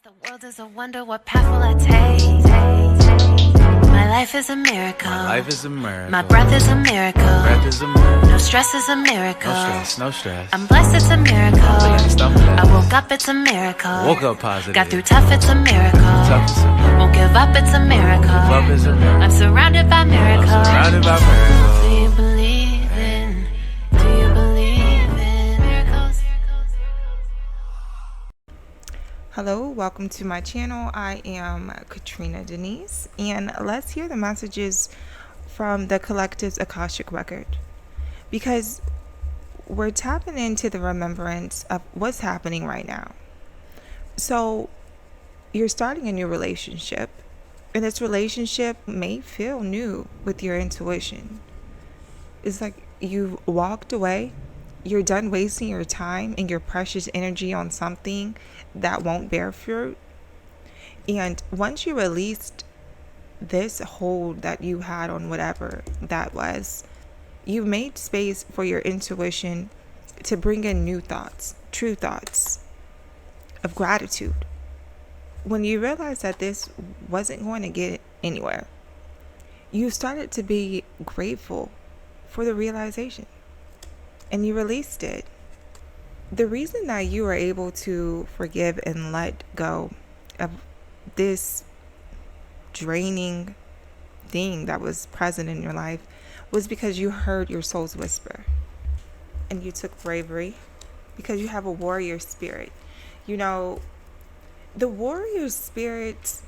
The world is a wonder, what path will I take? My life is a miracle. My life is a miracle. My breath is a miracle. Breath is a miracle. No stress is a miracle. No stress. I'm blessed, it's a miracle. I woke up, it's a miracle. Woke up positive. Got through tough, it's a miracle. Won't give up, it's a miracle. I'm surrounded by miracles. Do you believe in? Do you believe in miracles? Hello, welcome to my channel. I am Katrina Denise, and let's hear the messages from the collective's Akashic record, because we're tapping into the remembrance of what's happening right now. So you're starting a new relationship, and this relationship may feel new with your intuition. It's like you've walked away. You're done wasting your time and your precious energy on something that won't bear fruit. And once you released this hold that you had on whatever that was, you made space for your intuition to bring in new thoughts, true thoughts of gratitude. When you realized that this wasn't going to get anywhere, you started to be grateful for the realization. And you released it. The reason that you were able to forgive and let go of this draining thing that was present in your life was because you heard your soul's whisper. And you took bravery because you have a warrior spirit. You know, the warrior spirit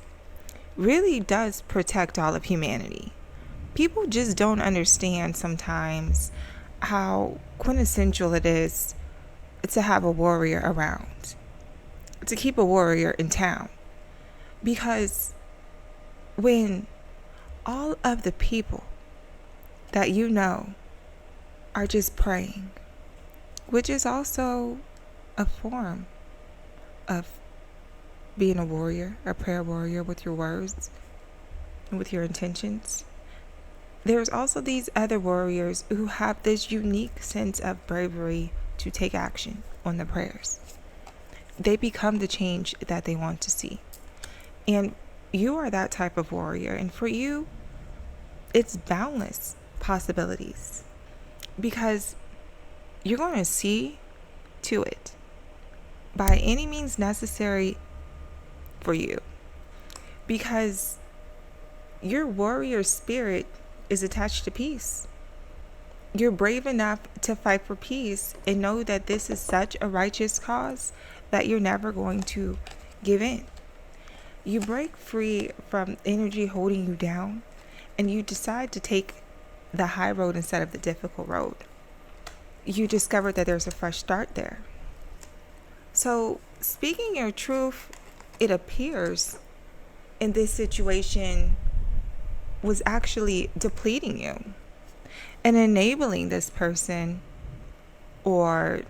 really does protect all of humanity. People just don't understand sometimes how quintessential it is to have a warrior around, to keep a warrior in town. Because when all of the people that you know are just praying, which is also a form of being a warrior, a prayer warrior with your words and with your intentions, there's also these other warriors who have this unique sense of bravery to take action on the prayers. They become the change that they want to see. And you are that type of warrior. And for you, it's boundless possibilities, because you're going to see to it by any means necessary for you, because your warrior spirit is attached to peace. You're brave enough to fight for peace and know that this is such a righteous cause that you're never going to give in. You break free from energy holding you down, and you decide to take the high road instead of the difficult road. You discover that there's a fresh start there. So, speaking your truth, it appears in this situation was actually depleting you and enabling this person or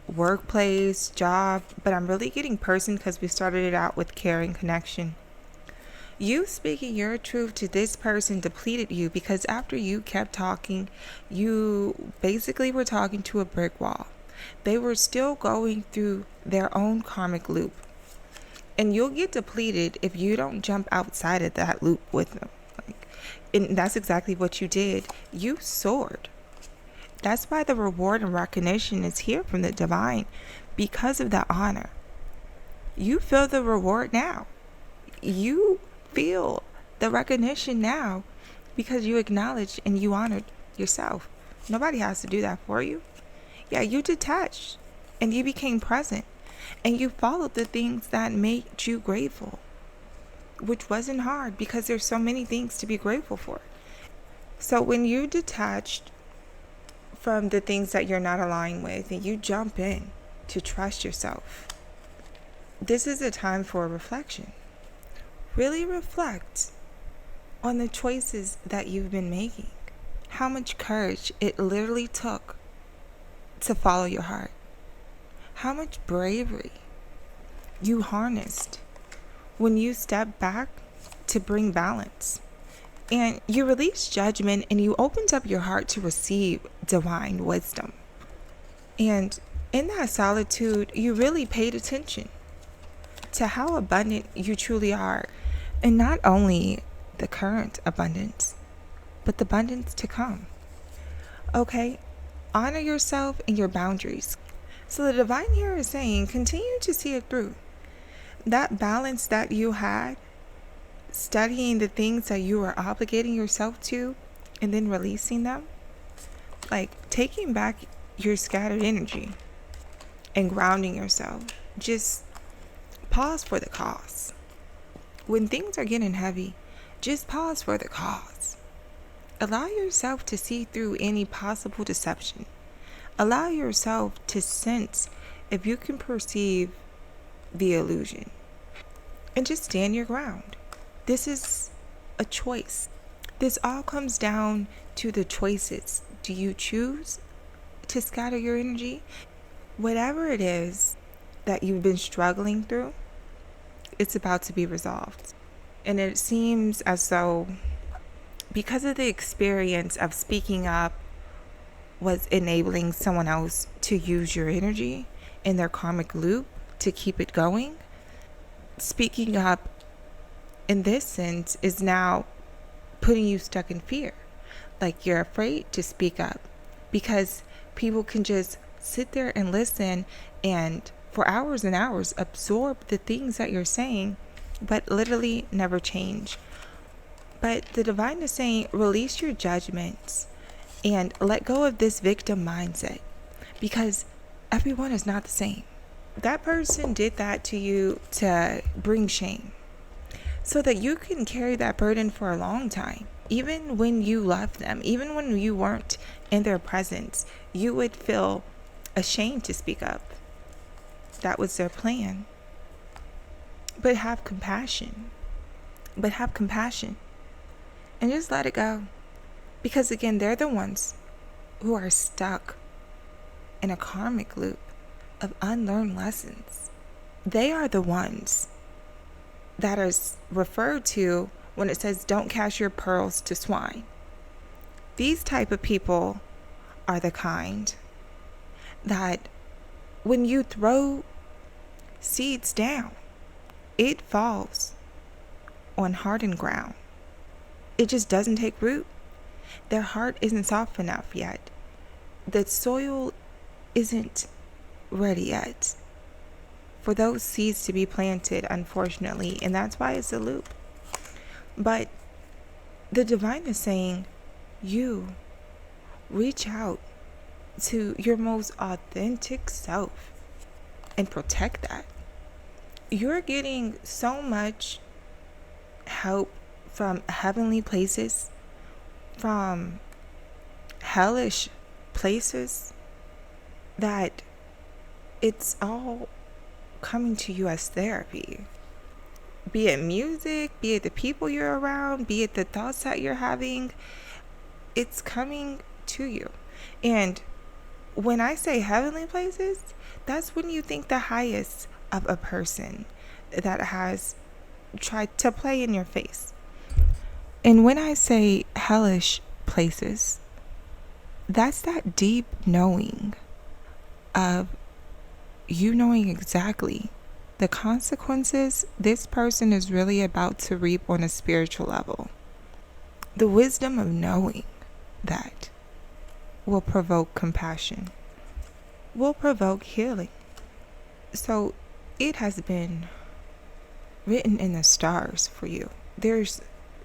workplace, job, but I'm really getting person because we started it out with caring connection. You speaking your truth to this person depleted you, because after you kept talking, you basically were talking to a brick wall. They were still going through their own karmic loop. And you'll get depleted if you don't jump outside of that loop with them. And that's exactly what you did. You soared. That's why the reward and recognition is here from the divine, because of the honor. You feel the reward now. You feel the recognition now because you acknowledged and you honored yourself. Nobody has to do that for you. Yeah, you detached and you became present, and you followed the things that made you grateful, which wasn't hard because there's so many things to be grateful for. So when you detached from the things that you're not aligned with and you jump in to trust yourself, this is a time for reflection. Really reflect on the choices that you've been making. How much courage it literally took to follow your heart. How much bravery you harnessed when you step back to bring balance, and you release judgment, and you opened up your heart to receive divine wisdom. And in that solitude, you really paid attention to how abundant you truly are. And not only the current abundance, but the abundance to come. Okay? Honor yourself and your boundaries. So the divine here is saying, continue to see it through. That balance that you had, studying the things that you are obligating yourself to, and then releasing them, like taking back your scattered energy and grounding yourself. Just pause for the cause. When things are getting heavy, just pause for the cause. Allow yourself to see through any possible deception. Allow yourself to sense if you can perceive the illusion. And just stand your ground. This is a choice. This all comes down to the choices. Do you choose to scatter your energy? Whatever it is that you've been struggling through, it's about to be resolved. And it seems as though because of the experience of speaking up was enabling someone else to use your energy in their karmic loop to keep it going, speaking up in this sense is now putting you stuck in fear. Like you're afraid to speak up because people can just sit there and listen and for hours and hours absorb the things that you're saying, but literally never change. But the divine is saying, release your judgments and let go of this victim mindset, because everyone is not the same. That person did that to you to bring shame so that you can carry that burden for a long time. Even when you loved them, even when you weren't in their presence, you would feel ashamed to speak up. That was their plan. But have compassion. And just let it go. Because again, they're the ones who are stuck in a karmic loop of unlearned lessons. They are the ones that are referred to when it says don't cast your pearls to swine. These type of people are the kind that when you throw seeds down, it falls on hardened ground. It just doesn't take root. Their heart isn't soft enough yet. The soil isn't ready yet for those seeds to be planted, unfortunately, and that's why it's a loop. But the divine is saying, you reach out to your most authentic self and protect that. You're getting so much help from heavenly places, from hellish places, that it's all coming to you as therapy. Be it music, be it the people you're around, be it the thoughts that you're having, it's coming to you. And when I say heavenly places, that's when you think the highest of a person that has tried to play in your face. And when I say hellish places, that's that deep knowing of you knowing exactly the consequences this person is really about to reap on a spiritual level. The wisdom of knowing that will provoke compassion, will provoke healing. So it has been written in the stars for you. There's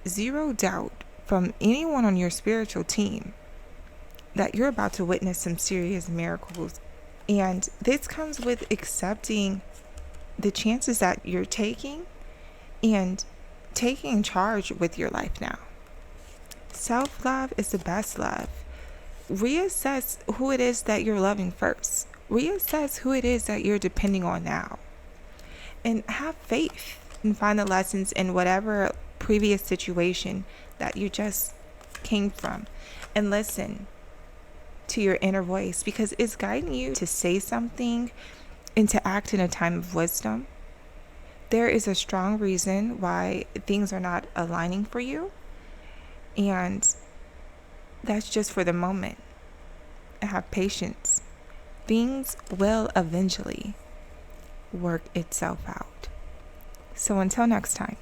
zero doubt from anyone on your spiritual team that you're about to witness some serious miracles. And this comes with accepting the chances that you're taking and taking charge with your life now. Self-love is the best love. Reassess who it is that you're loving first. Reassess who it is that you're depending on now. And have faith and find the lessons in whatever previous situation that you just came from. And listen to your inner voice, because it's guiding you to say something and to act in a time of wisdom. There is a strong reason why things are not aligning for you, and that's just for the moment. Have patience. Things will eventually work itself out. So until next time.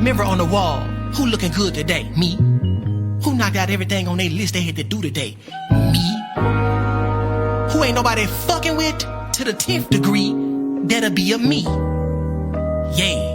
Mirror on the wall, who looking good today? Me. Who knocked out everything on their list they had to do today? Me. Who ain't nobody fucking with to the 10th degree? That'll be a me. Yeah.